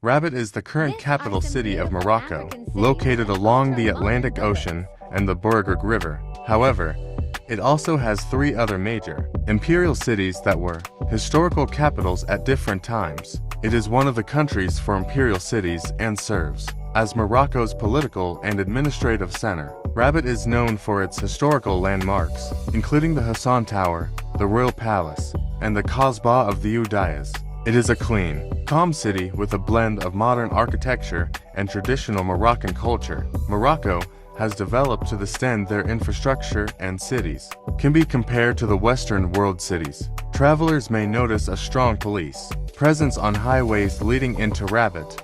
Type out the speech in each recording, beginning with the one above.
Rabat is the current capital city of Morocco, located along the Atlantic Ocean and the Bourgogne River. However, it also has three other major imperial cities that were historical capitals at different times. It is one of the countries for imperial cities and serves as Morocco's political and administrative center. Rabat is known for its historical landmarks, including the Hassan Tower, the Royal Palace, and the Kasbah of the Udayas. It is a clean, calm city with a blend of modern architecture and traditional Moroccan culture. Morocco has developed to the extent their infrastructure and cities can be compared to the Western world cities. Travelers may notice a strong police presence on highways leading into Rabat.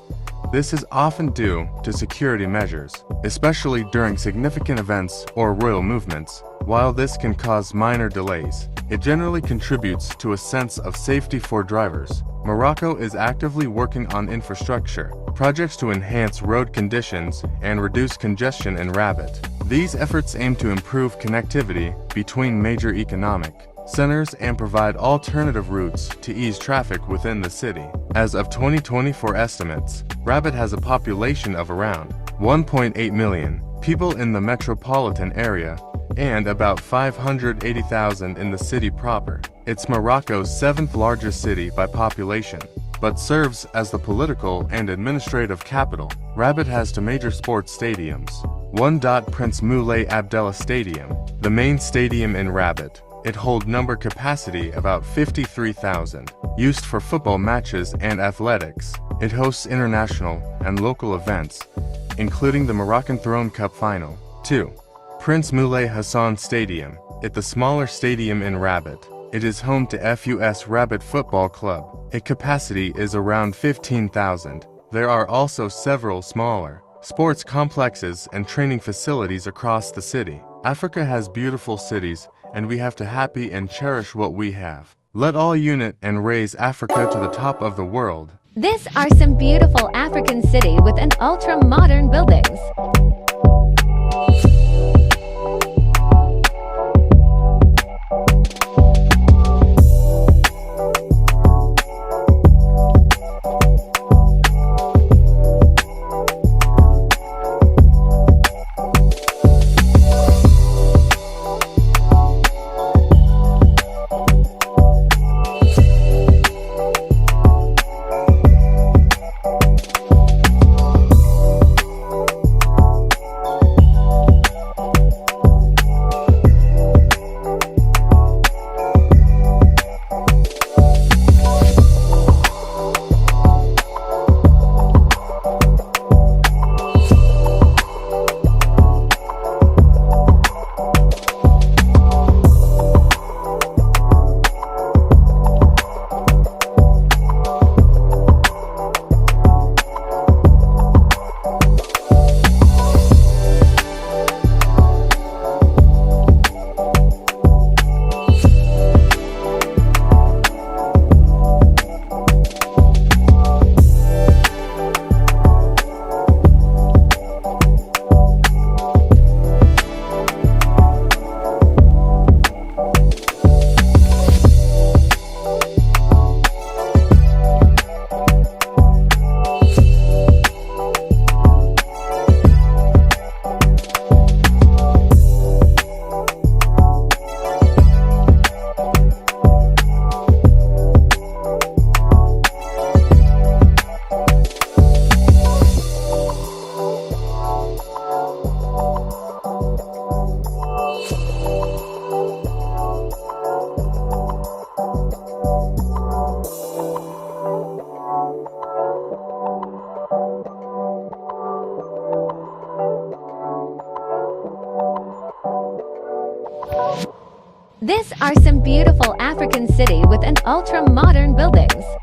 This is often due to security measures, especially during significant events or royal movements. While this can cause minor delays, it generally contributes to a sense of safety for drivers. Morocco is actively working on infrastructure projects to enhance road conditions and reduce congestion in Rabat. These efforts aim to improve connectivity between major economic centers and provide alternative routes to ease traffic within the city. As of 2024 estimates, Rabat has a population of around 1.8 million people in the metropolitan area and about 580,000 in the city proper. It's Morocco's seventh largest city by population, but serves as the political and administrative capital. Rabat has two major sports stadiums. Prince Moulay Abdallah Stadium, the main stadium in Rabat. It holds number capacity about 53,000, used for football matches and athletics. It hosts international and local events, including the Moroccan Throne Cup final. 2. Prince Moulay Hassan Stadium. It's the smaller stadium in Rabat. It is home to FUS Rabat Football Club. Its capacity is around 15,000. There are also several smaller sports complexes and training facilities across the city. Africa has beautiful cities, and we have to happy and cherish what we have. Let all unite and raise Africa to the top of the world. These are some beautiful African city with an ultra-modern buildings. These are some beautiful African city with an ultra-modern buildings.